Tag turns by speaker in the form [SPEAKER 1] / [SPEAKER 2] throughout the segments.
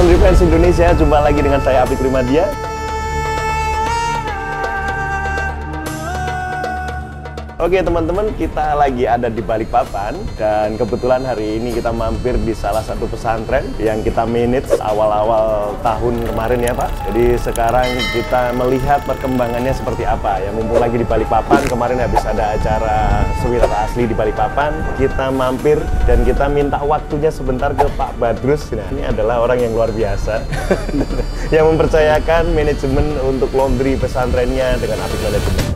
[SPEAKER 1] Laundry Fans Indonesia, jumpa lagi dengan saya Apik Rimadia. Oke teman-teman, kita lagi ada di Balikpapan dan kebetulan hari ini kita mampir di salah satu pesantren yang kita manage awal-awal tahun kemarin ya Pak. Jadi sekarang kita melihat perkembangannya seperti apa ya, mumpung lagi di Balikpapan. Kemarin habis ada acara Sewirata Asli di Balikpapan, kita mampir dan kita minta waktunya sebentar ke Pak Badrus. Nah, ini adalah orang yang luar biasa yang mempercayakan manajemen untuk laundry pesantrennya dengan Apik Manajemen.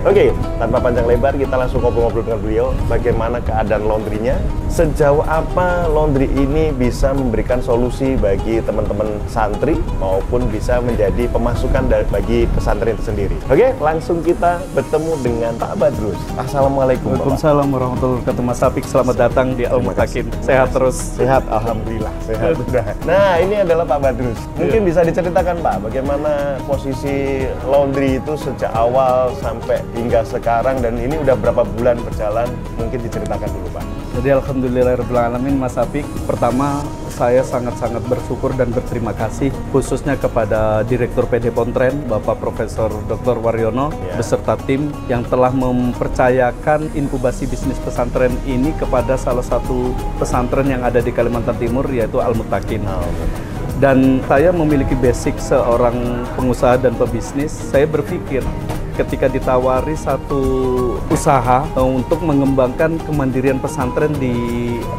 [SPEAKER 1] Oke, tanpa panjang lebar kita langsung ngobrol-ngobrol dengan beliau bagaimana keadaan laundrynya, sejauh apa laundry ini bisa memberikan solusi bagi teman-teman santri maupun bisa menjadi pemasukan bagi pesantren itu sendiri. Oke, langsung kita bertemu dengan Pak Badrus. Assalamualaikum.
[SPEAKER 2] Waalaikumsalam warahmatullahi wabarakatuh. Mas Apik, selamat datang di Al-Mutakin. Sehat terus?
[SPEAKER 1] Sehat, alhamdulillah. Sehat. Nah, ini adalah Pak Badrus. Mungkin bisa diceritakan Pak, bagaimana posisi laundry itu sejak awal sampai hingga sekarang, dan ini udah berapa bulan berjalan, mungkin diceritakan dulu Pak.
[SPEAKER 2] Jadi alhamdulillahirrahmanirrahim Mas Apik, pertama saya sangat-sangat bersyukur dan berterima kasih khususnya kepada Direktur PD Pontren Bapak Profesor Dr. Waryono beserta tim yang telah mempercayakan inkubasi bisnis pesantren ini kepada salah satu pesantren yang ada di Kalimantan Timur, yaitu Al-Mutakin. Dan saya memiliki basic seorang pengusaha dan pebisnis. Saya berpikir ketika ditawari satu usaha untuk mengembangkan kemandirian pesantren di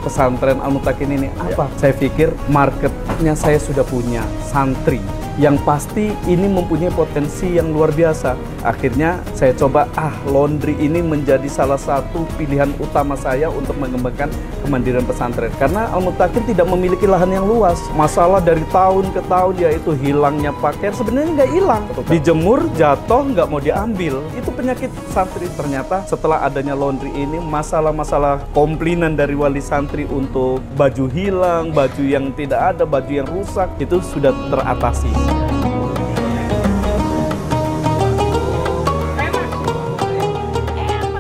[SPEAKER 2] pesantren Al-Mutakin ini, apa? Saya pikir marketnya saya sudah punya, santri. Yang pasti ini mempunyai potensi yang luar biasa. Akhirnya saya coba, laundry ini menjadi salah satu pilihan utama saya untuk mengembangkan kemandirian pesantren. Karena Al-Mutakin tidak memiliki lahan yang luas. Masalah dari tahun ke tahun yaitu hilangnya pakaian, sebenarnya nggak hilang. Dijemur, jatuh, nggak mau diambil. Itu penyakit santri. Ternyata setelah adanya laundry ini, masalah-masalah komplainan dari wali santri untuk baju hilang, baju yang tidak ada, baju yang rusak, itu sudah teratasi.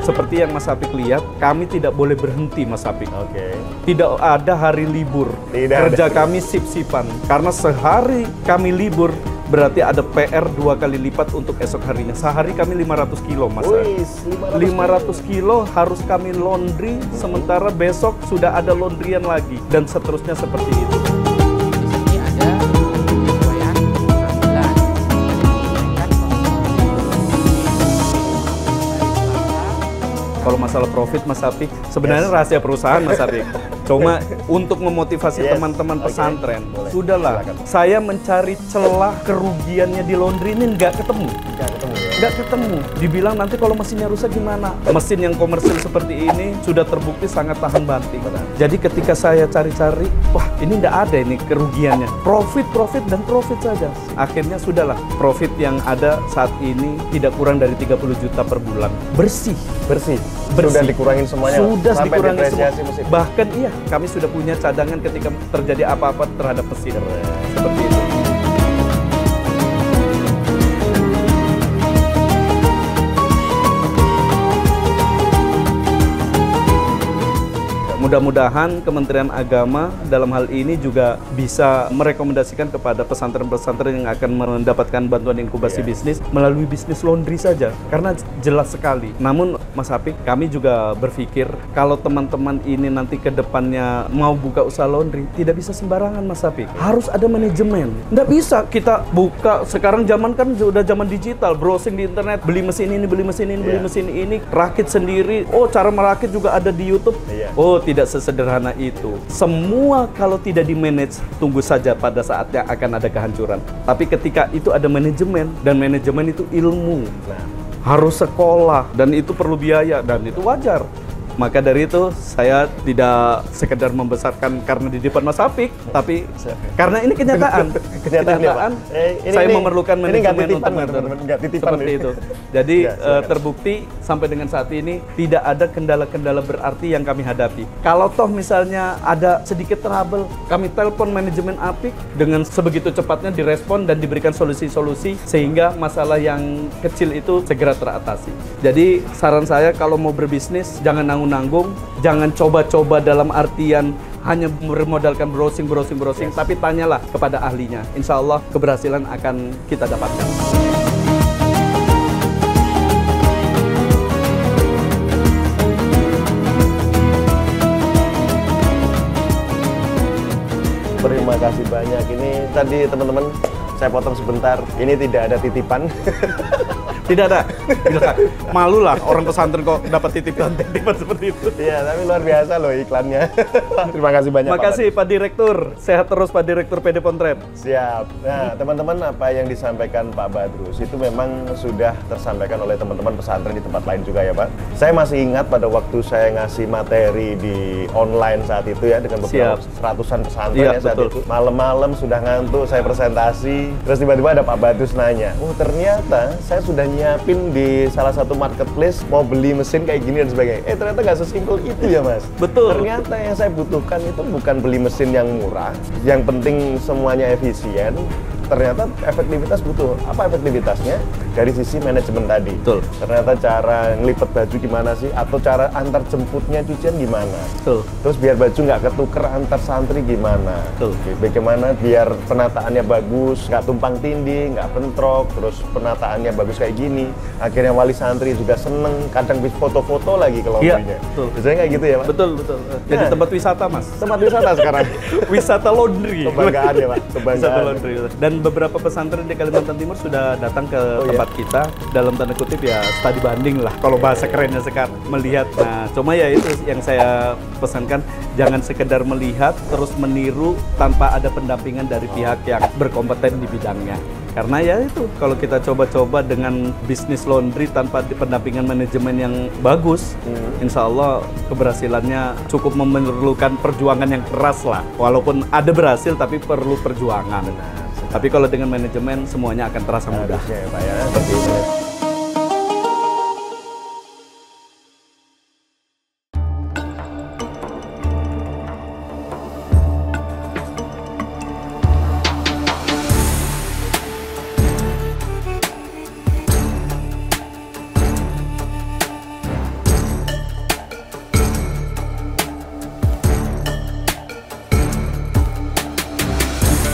[SPEAKER 2] Seperti yang Mas Apik lihat, kami tidak boleh berhenti Mas Apik. Tidak ada hari libur. Kerja kami sip-sipan. Karena sehari kami libur, berarti ada PR 2 kali lipat untuk esok harinya. Sehari kami 500 kilo Mas. 500 kilo harus kami laundry, sementara besok sudah ada laundryan lagi. Dan seterusnya seperti itu. Kalau masalah profit Mas Apik, sebenarnya rahasia perusahaan Mas Apik. Cuma untuk memotivasi teman-teman pesantren, sudahlah. Saya mencari celah kerugiannya di laundry ini nggak ketemu. Nggak ketemu. Dibilang nanti kalau mesinnya rusak gimana? Mesin yang komersil seperti ini sudah terbukti sangat tahan banting. Jadi ketika saya cari-cari, wah ini nggak ada ini kerugiannya. Profit dan profit saja. Akhirnya sudahlah, profit yang ada saat ini tidak kurang dari 30 juta per bulan. Bersih.
[SPEAKER 1] Sudah dikurangin semuanya?
[SPEAKER 2] Sudah
[SPEAKER 1] sampai
[SPEAKER 2] dikurangin semua.
[SPEAKER 1] mesin.
[SPEAKER 2] Bahkan iya, kami sudah punya cadangan ketika terjadi apa-apa terhadap mesin. Seperti itu. Mudah-mudahan Kementerian Agama dalam hal ini juga bisa merekomendasikan kepada pesantren-pesantren yang akan mendapatkan bantuan inkubasi bisnis melalui bisnis laundry saja, karena jelas sekali. Namun Mas Apik, kami juga berpikir kalau teman-teman ini nanti ke depannya mau buka usaha laundry, tidak bisa sembarangan Mas Apik. Harus ada manajemen. Nggak bisa kita buka, sekarang zaman kan sudah zaman digital, browsing di internet, beli mesin ini, beli mesin ini, beli mesin ini, rakit sendiri. Oh, cara merakit juga ada di YouTube. Oh, tidak tidak sesederhana itu. Semua kalau tidak di-manage, tunggu saja pada saatnya akan ada kehancuran. Tapi ketika itu ada manajemen, dan manajemen itu ilmu. Harus sekolah, dan itu perlu biaya, dan itu wajar. Maka dari itu, saya tidak sekedar membesarkan karena di depan Mas Apik, tapi karena ini kenyataan.
[SPEAKER 1] Kenyataan,
[SPEAKER 2] saya memerlukan manajemen untuk
[SPEAKER 1] nggak titipan
[SPEAKER 2] seperti itu. Jadi terbukti sampai dengan saat ini tidak ada kendala-kendala berarti yang kami hadapi. Kalau toh misalnya ada sedikit trouble, kami telepon manajemen Apik dengan sebegitu cepatnya direspon dan diberikan solusi-solusi sehingga masalah yang kecil itu segera teratasi. Jadi saran saya kalau mau berbisnis jangan nanggung, jangan coba-coba dalam artian hanya bermodalkan browsing, tapi tanyalah kepada ahlinya. Insya Allah keberhasilan akan kita dapatkan.
[SPEAKER 1] Terima kasih banyak. Ini tadi teman-teman saya potong sebentar. Ini tidak ada titipan.
[SPEAKER 2] Tidak ada. Malu lah orang pesantren kok dapat titipan seperti itu.
[SPEAKER 1] Iya, tapi luar biasa loh iklannya. Terima kasih banyak.
[SPEAKER 2] Terima kasih Pak Direktur. Sehat terus Pak Direktur PD Pontren.
[SPEAKER 1] Siap. Nah, teman-teman, apa yang disampaikan Pak Badrus itu memang sudah tersampaikan oleh teman-teman pesantren di tempat lain juga ya Pak. Saya masih ingat pada waktu saya ngasih materi di online saat itu ya dengan beberapa ratusan pesantren ya saat itu. Malam-malam sudah ngantuk, saya presentasi. Terus tiba-tiba ada Pak Badrus nanya, oh ternyata saya sudah nyiapin di salah satu marketplace mau beli mesin kayak gini dan sebagainya. Ternyata nggak sesimpel itu ya Mas.
[SPEAKER 2] Betul.
[SPEAKER 1] Ternyata yang saya butuhkan itu bukan beli mesin yang murah, yang penting semuanya efisien. Ternyata efektivitas butuh. Apa efektivitasnya? Dari sisi manajemen tadi.
[SPEAKER 2] Betul.
[SPEAKER 1] Ternyata cara ngelipet baju gimana sih? Atau cara antar jemputnya cucian gimana?
[SPEAKER 2] Betul.
[SPEAKER 1] Terus biar baju nggak ketuker antar santri gimana?
[SPEAKER 2] Betul.
[SPEAKER 1] Bagaimana biar penataannya bagus, nggak tumpang tindih, nggak bentrok, terus penataannya bagus kayak gini. Akhirnya wali santri juga seneng, kadang bisa foto-foto lagi kalau laundrynya.
[SPEAKER 2] Betul.
[SPEAKER 1] Biasanya kayak gitu ya Pak?
[SPEAKER 2] Betul. Jadi tempat wisata Mas.
[SPEAKER 1] Tempat wisata sekarang.
[SPEAKER 2] Wisata laundry.
[SPEAKER 1] Kebanggaan ya Pak? Kebanggaan.
[SPEAKER 2] Wisata laundry. Dan beberapa pesantren di Kalimantan Timur sudah datang ke tempat kita, dalam tanda kutip ya studi banding lah kalau bahasa kerennya sekarang, melihat. Nah cuma ya itu yang saya pesankan, jangan sekedar melihat terus meniru tanpa ada pendampingan dari pihak yang berkompeten di bidangnya. Karena ya itu, kalau kita coba-coba dengan bisnis laundry tanpa pendampingan manajemen yang bagus, insya Allah keberhasilannya cukup memerlukan perjuangan yang keras lah. Walaupun ada berhasil, tapi perlu perjuangan. Tapi kalau dengan manajemen, semuanya akan terasa mudah.
[SPEAKER 1] Harusnya ya Pak ya, seperti itu.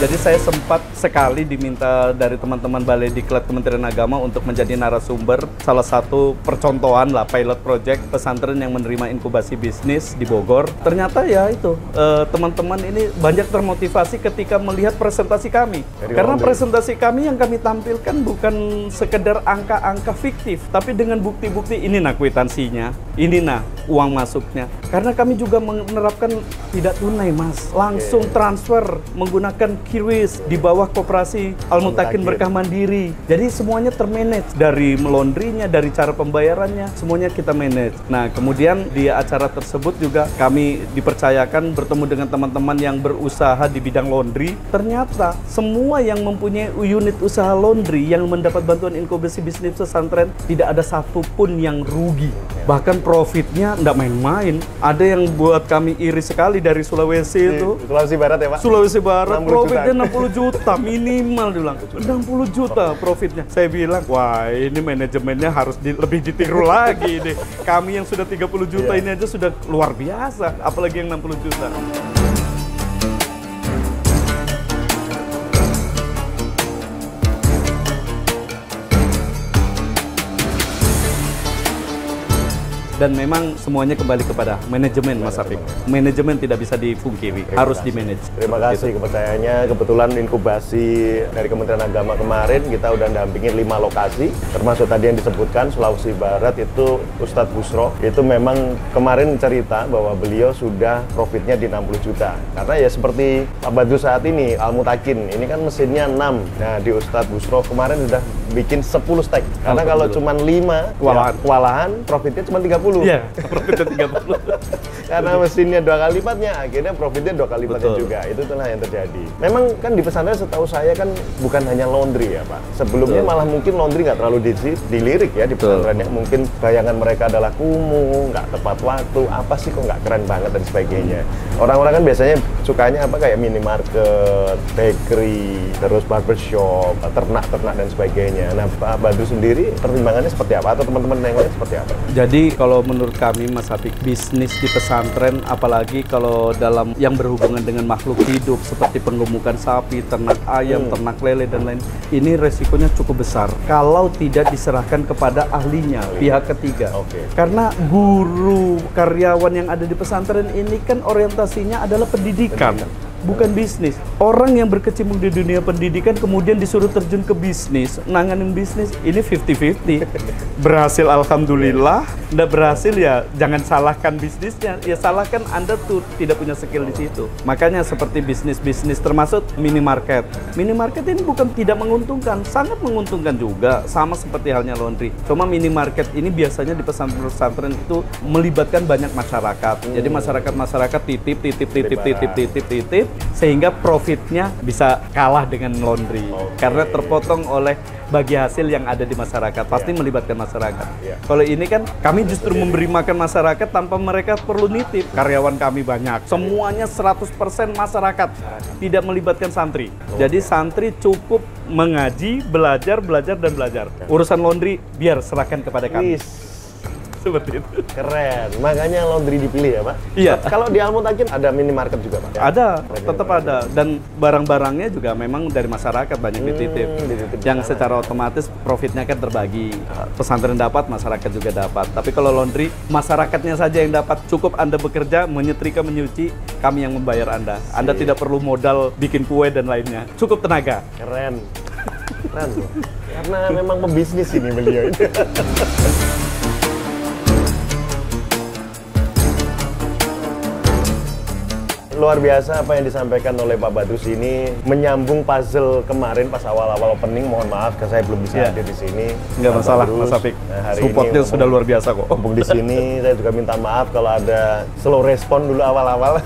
[SPEAKER 2] Jadi saya sempat sekali diminta dari teman-teman Balai Diklat Kementerian Agama untuk menjadi narasumber salah satu percontohan lah pilot project pesantren yang menerima inkubasi bisnis di Bogor. Ternyata ya itu teman-teman ini banyak termotivasi ketika melihat presentasi kami. Karena presentasi kami yang kami tampilkan bukan sekedar angka-angka fiktif, tapi dengan bukti-bukti ini nah kwitansinya, ini nah uang masuknya. Karena kami juga menerapkan tidak tunai Mas, langsung transfer menggunakan QRIS di bawah koperasi Al-Mutakin Berkah Mandiri. Jadi semuanya termanage, dari melondrinya, dari cara pembayarannya, semuanya kita manage. Nah kemudian di acara tersebut juga kami dipercayakan bertemu dengan teman-teman yang berusaha di bidang laundry. Ternyata semua yang mempunyai unit usaha laundry yang mendapat bantuan inkubasi bisnis pesantren tidak ada satupun yang rugi. Bahkan profitnya nggak main-main. Ada yang buat kami iri sekali dari Sulawesi itu.
[SPEAKER 1] Sulawesi Barat ya Pak?
[SPEAKER 2] Sulawesi Barat, profitnya 60 juta minimal, dibilang 60 juta profitnya. Saya bilang, wah ini manajemennya harus lebih ditiru lagi deh. Kami yang sudah 30 juta ini aja sudah luar biasa, apalagi yang 60 juta. dan memang semuanya kembali kepada manajemen Mas Apik. Manajemen tidak bisa dipungkiri, harus di-manage.
[SPEAKER 1] Terima kasih kepercayaannya. Kebetulan inkubasi dari Kementerian Agama kemarin kita udah dampingin 5 lokasi, termasuk tadi yang disebutkan Sulawesi Barat itu Ustadz Busro. Itu memang kemarin cerita bahwa beliau sudah profitnya di 60 juta. Karena ya seperti Pak Badru saat ini, Al-Mutakin, ini kan mesinnya 6. Nah di Ustadz Busro kemarin sudah bikin 10 stek. Karena kalau cuma 5 kewalahan, profitnya cuma 30.
[SPEAKER 2] Iya, profitnya 30.
[SPEAKER 1] Karena mesinnya 2 kali lipatnya, akhirnya profitnya 2 kali lipatnya juga. Itulah yang terjadi. Memang kan di pesantren setahu saya kan bukan hanya laundry ya Pak. Sebelumnya malah mungkin laundry nggak terlalu dilirik ya di pesantrennya. Mungkin bayangan mereka adalah kumuh, nggak tepat waktu, apa sih kok nggak keren banget dan sebagainya. Orang-orang kan biasanya sukanya apa kayak minimarket, bakery, terus barbershop, ternak-ternak dan sebagainya. Nah Pak Badru sendiri pertimbangannya seperti apa? Atau teman-teman yang lain seperti apa?
[SPEAKER 2] Jadi kalau menurut kami Mas Apik, bisnis di pesantren apalagi kalau dalam yang berhubungan dengan makhluk hidup seperti penggemukan sapi, ternak ayam, ternak lele dan lain, ini resikonya cukup besar kalau tidak diserahkan kepada ahlinya, pihak ketiga. Karena guru karyawan yang ada di pesantren ini kan orientasinya adalah pendidikan. Bukan bisnis. Orang yang berkecimpung di dunia pendidikan kemudian disuruh terjun ke bisnis, nanganin bisnis, ini 50-50. Berhasil alhamdulillah, nggak berhasil ya jangan salahkan bisnisnya, ya salahkan Anda tuh tidak punya skill di situ. Makanya seperti bisnis-bisnis termasuk minimarket. Minimarket ini bukan tidak menguntungkan, sangat menguntungkan juga, sama seperti halnya laundry. Cuma minimarket ini biasanya di pesantren-pesantren itu melibatkan banyak masyarakat. Jadi masyarakat titip sehingga profitnya bisa kalah dengan laundry karena terpotong oleh bagi hasil yang ada di masyarakat, pasti melibatkan masyarakat. Kalau ini kan kami justru memberi makan masyarakat tanpa mereka perlu nitip. Karyawan kami banyak, semuanya 100% masyarakat, tidak melibatkan santri. Jadi santri cukup mengaji, belajar dan belajar. Urusan laundry biar serahkan kepada kami. Seperti itu.
[SPEAKER 1] Keren, makanya laundry dipilih ya Pak?
[SPEAKER 2] Iya.
[SPEAKER 1] Kalau di Al-Mutakin ada minimarket juga Pak?
[SPEAKER 2] Ada, tetap ada. Dan barang-barangnya juga memang dari masyarakat banyak dititip. Yang secara otomatis profitnya kan terbagi. Pesantren dapat, masyarakat juga dapat. Tapi kalau laundry, masyarakatnya saja yang dapat. Cukup Anda bekerja, menyetrika, menyuci, kami yang membayar Anda. Anda tidak perlu modal bikin kue dan lainnya. Cukup tenaga.
[SPEAKER 1] Keren. Keren loh. Karena memang pembisnis ini beliau ini. Luar biasa apa yang disampaikan oleh Pak Badrus ini, menyambung puzzle kemarin pas awal-awal opening. Mohon maaf karena saya belum bisa hadir di sini.
[SPEAKER 2] Nggak masalah Mas Apik. Supportnya sudah luar biasa kok.
[SPEAKER 1] Mumpung di sini saya juga minta maaf kalau ada slow respon dulu awal-awal.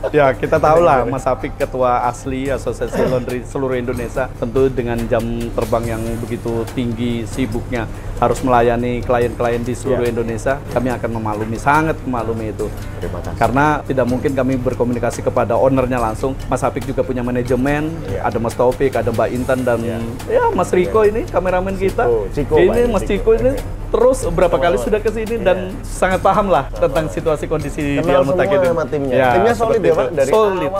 [SPEAKER 2] Ya kita tahu lah Mas Apik ketua asli Asosiasi Laundry seluruh Indonesia, tentu dengan jam terbang yang begitu tinggi, sibuknya harus melayani klien-klien di seluruh Indonesia, kami akan memaklumi, sangat memaklumi itu.
[SPEAKER 1] Terima kasih.
[SPEAKER 2] Karena tidak mungkin kami berkomunikasi kepada ownernya langsung. Mas Apik juga punya manajemen, ada Mas Taufik, ada Mbak Intan dan ya Mas Riko ini kameramen kita. Ini Mas Ciko ini terus berapa kali sudah ke sini dan sangat paham lah tentang situasi kondisi di Al-Mutakin ini.
[SPEAKER 1] Sama timnya. Timnya solid ya Pak? Dari
[SPEAKER 2] solid.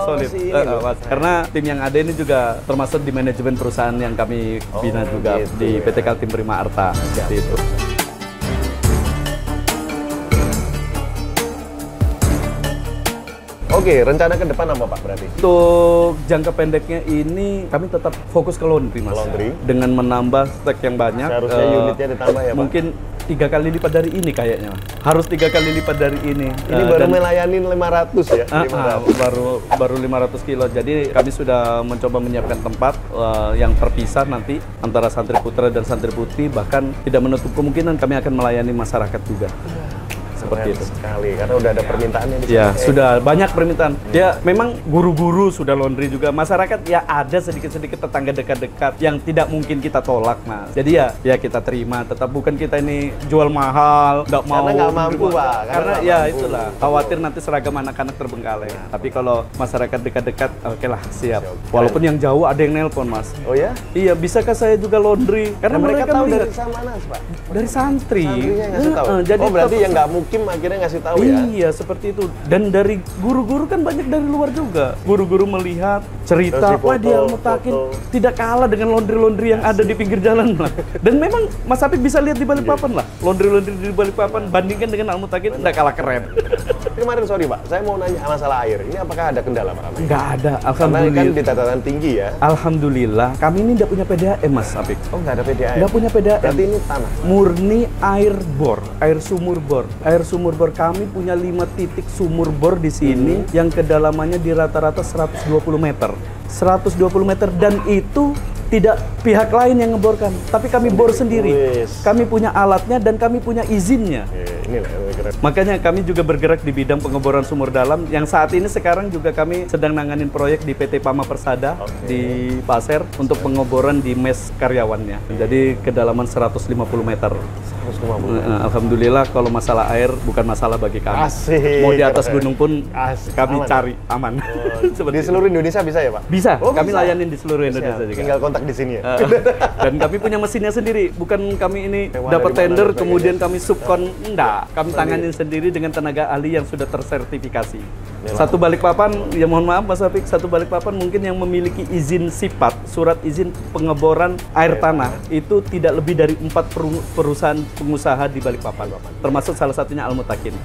[SPEAKER 1] awal
[SPEAKER 2] Karena tim yang ada ini juga termasuk di manajemen perusahaan yang kami bina juga di PT Kaltim Prima Arta. Seperti itu.
[SPEAKER 1] Oke, rencana ke depan apa Pak berarti?
[SPEAKER 2] Untuk jangka pendeknya ini kami tetap fokus ke laundry Mas.
[SPEAKER 1] Laundry.
[SPEAKER 2] Dengan menambah stek yang banyak.
[SPEAKER 1] Seharusnya unitnya ditambah ya Pak?
[SPEAKER 2] Mungkin 3 kali lipat dari ini kayaknya. Harus 3 kali lipat dari ini.
[SPEAKER 1] Ini baru melayani 500 ya?
[SPEAKER 2] 500. Baru 500 kilo. Jadi kami sudah mencoba menyiapkan tempat yang terpisah nanti antara santri putra dan santri putri. Bahkan tidak menutup kemungkinan kami akan melayani masyarakat juga. Seperti itu.
[SPEAKER 1] Sekali, karena udah ada permintaannya di sini.
[SPEAKER 2] Ya, sudah banyak permintaan. Ya, memang guru-guru sudah laundry juga. Masyarakat ya ada sedikit-sedikit tetangga dekat-dekat yang tidak mungkin kita tolak, Mas. Jadi ya kita terima. Tetap bukan kita ini jual mahal, nggak mau.
[SPEAKER 1] Karena nggak mampu, Pak.
[SPEAKER 2] Karena ya itulah, khawatir nanti seragam anak-anak terbengkalai. Tapi kalau masyarakat dekat-dekat, oke lah, siap. Walaupun yang jauh ada yang nelpon, Mas.
[SPEAKER 1] Oh ya?
[SPEAKER 2] Iya, bisakah saya juga laundry? Karena
[SPEAKER 1] mereka tahu
[SPEAKER 2] melihat,
[SPEAKER 1] dari mana, Pak?
[SPEAKER 2] dari santri.
[SPEAKER 1] Santrinya ngasih tahu.
[SPEAKER 2] Jadi
[SPEAKER 1] berarti yang nggak mungkin Hakim akhirnya ngasih tahu ya.
[SPEAKER 2] Iya, seperti itu. Dan dari guru-guru kan banyak dari luar juga. Guru-guru melihat cerita, wah di Al-Mutakin tidak kalah dengan laundry-laundry yang ada di pinggir jalan lah. Dan memang Mas Apik bisa lihat di Balikpapan lah. Laundry-laundry di Balikpapan bandingkan dengan Al-Mutakin tidak kalah keren.
[SPEAKER 1] Kemarin sorry Pak, saya mau nanya masalah air. Ini apakah ada kendala Pak?
[SPEAKER 2] Nggak ada,
[SPEAKER 1] Karena kan di dataran tinggi ya.
[SPEAKER 2] Alhamdulillah, kami ini tidak punya PDAM Mas Apik.
[SPEAKER 1] Oh nggak ada PDAM?
[SPEAKER 2] Nggak punya PDAM.
[SPEAKER 1] Berarti ini tanah?
[SPEAKER 2] Murni air bor, air sumur bor. Air sumur bor kami punya 5 titik sumur bor di sini yang kedalamannya di rata-rata 120 meter. 120 meter dan itu tidak pihak lain yang ngeborkan, tapi kami bor sendiri. Kami punya alatnya dan kami punya izinnya.
[SPEAKER 1] Inilah keren.
[SPEAKER 2] Makanya kami juga bergerak di bidang pengeboran sumur dalam yang saat ini sekarang juga kami sedang nanganin proyek di PT Pama Persada di Pasir untuk pengeboran di mes karyawannya. Jadi kedalaman 150 meter. 150. Alhamdulillah kalau masalah air bukan masalah bagi kami.
[SPEAKER 1] Asik.
[SPEAKER 2] Mau di atas gunung pun kami
[SPEAKER 1] aman,
[SPEAKER 2] cari aman.
[SPEAKER 1] Di seluruh Indonesia bisa ya Pak?
[SPEAKER 2] Bisa. Kami
[SPEAKER 1] bisa.
[SPEAKER 2] layanin di seluruh Indonesia juga.
[SPEAKER 1] Tinggal kontak di sini ya.
[SPEAKER 2] Dan kami punya mesinnya sendiri. Bukan kami ini dapat tender kemudian kami subkon. Enggak. Kami tanganin sendiri dengan tenaga ahli yang sudah tersertifikasi. Satu Balikpapan, ya mohon maaf Mas Apik, satu Balikpapan mungkin yang memiliki izin sifat, surat izin pengeboran air tanah itu tidak lebih dari 4 perusahaan pengusaha di Balikpapan, termasuk salah satunya Al-Mutakin.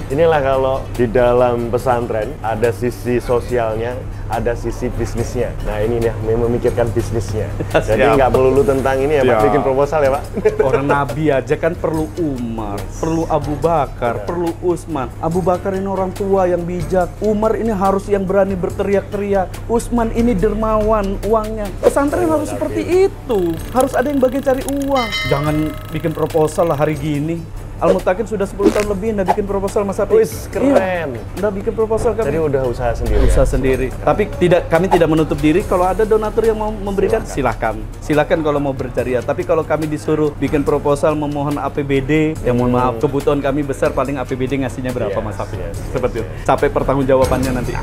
[SPEAKER 1] Inilah kalau di dalam pesantren ada sisi sosialnya, ada sisi bisnisnya. Nah ini nih memikirkan bisnisnya. Jadi nggak melulu tentang ini ya Pak, bikin proposal ya Pak.
[SPEAKER 2] Orang Nabi aja kan perlu Umar, perlu Abu Bakar, perlu Utsman. Abu Bakar ini orang tua yang bijak. Umar ini harus yang berani berteriak-teriak. Utsman ini dermawan uangnya. Pesantren harus seperti itu. Harus ada yang bagian cari uang. Jangan bikin proposal lah hari gini. Al-Mutakin sudah 10 tahun lebih nggak bikin proposal Mas Apik.
[SPEAKER 1] Wis, keren.
[SPEAKER 2] Nggak bikin proposal kami.
[SPEAKER 1] Jadi udah usaha sendiri.
[SPEAKER 2] Usaha sendiri. Tapi kami tidak menutup diri kalau ada donatur yang mau memberikan silahkan. Silahkan kalau mau berjariah. Tapi kalau kami disuruh bikin proposal memohon APBD, yang mohon maaf kebutuhan kami besar paling APBD ngasihnya berapa Mas Apik. Seperti itu. Sampai pertanggungjawabannya nanti.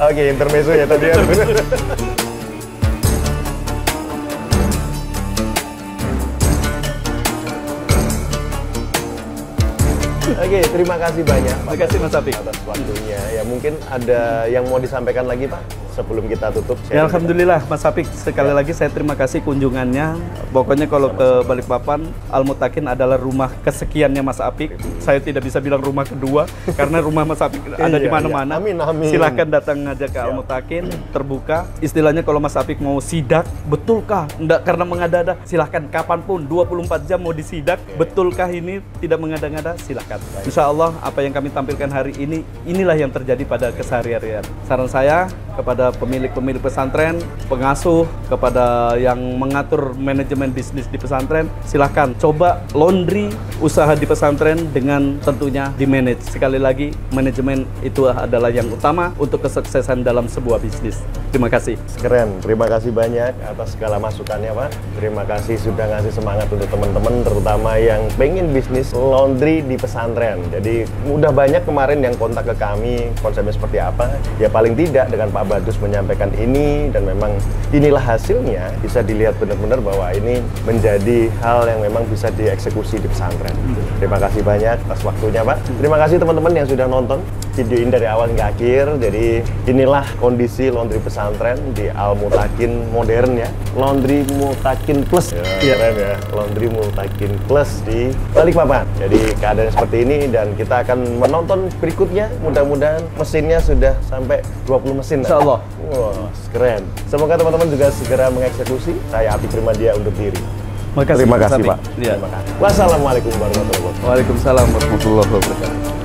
[SPEAKER 1] Oke, intermezzo ya tadi ya. Oke, terima kasih banyak.
[SPEAKER 2] Terima kasih Mas Apik
[SPEAKER 1] atas waktunya. Ya mungkin ada yang mau disampaikan lagi Pak sebelum kita tutup.
[SPEAKER 2] Ya Alhamdulillah Mas Apik, sekali lagi saya terima kasih kunjungannya. Pokoknya kalau ke Balikpapan, Al-Mutakin adalah rumah kesekiannya Mas Apik. Saya tidak bisa bilang rumah kedua karena rumah Mas Apik ada di mana-mana.
[SPEAKER 1] Amin, amin.
[SPEAKER 2] Silahkan datang aja ke Al-Mutakin, terbuka. Istilahnya kalau Mas Apik mau sidak, betulkah? Enggak karena mengada-ada, silahkan kapanpun 24 jam mau disidak, betulkah ini tidak mengada-ngada? Silahkan. Insya Allah apa yang kami tampilkan hari ini, inilah yang terjadi pada keseharian. Saran saya kepada pemilik-pemilik pesantren, pengasuh, kepada yang mengatur manajemen bisnis di pesantren, silahkan coba laundry usaha di pesantren dengan tentunya di-manage. Sekali lagi, manajemen itu adalah yang utama untuk kesuksesan dalam sebuah bisnis. Terima kasih.
[SPEAKER 1] Keren, terima kasih banyak atas segala masukannya Pak. Terima kasih sudah ngasih semangat untuk teman-teman, terutama yang pengen bisnis laundry di pesantren. Jadi udah banyak kemarin yang kontak ke kami, konsepnya seperti apa. Ya paling tidak dengan Pak Badus menyampaikan ini dan memang inilah hasilnya, bisa dilihat benar-benar bahwa ini menjadi hal yang memang bisa dieksekusi di pesantren. Terima kasih banyak atas waktunya Pak. Terima kasih teman-teman yang sudah nonton video ini dari awal hingga akhir. Jadi inilah kondisi laundry pesantren di Al-Mutakin modern ya. Laundry Mutakin Plus. Keren ya. Laundry Mutakin Plus di Balikpapan. Jadi keadaan seperti ini dan kita akan menonton berikutnya. Mudah-mudahan mesinnya sudah sampai 20 mesin.
[SPEAKER 2] Insya Allah.
[SPEAKER 1] Wah, keren. Semoga teman-teman juga segera mengeksekusi. Saya Apik Primadia undur diri.
[SPEAKER 2] Terima kasih
[SPEAKER 1] Terima kasih
[SPEAKER 2] Mas Apik.
[SPEAKER 1] Pak. Terima kasih. Wassalamualaikum warahmatullahi wabarakatuh.
[SPEAKER 2] Waalaikumsalam warahmatullahi wabarakatuh.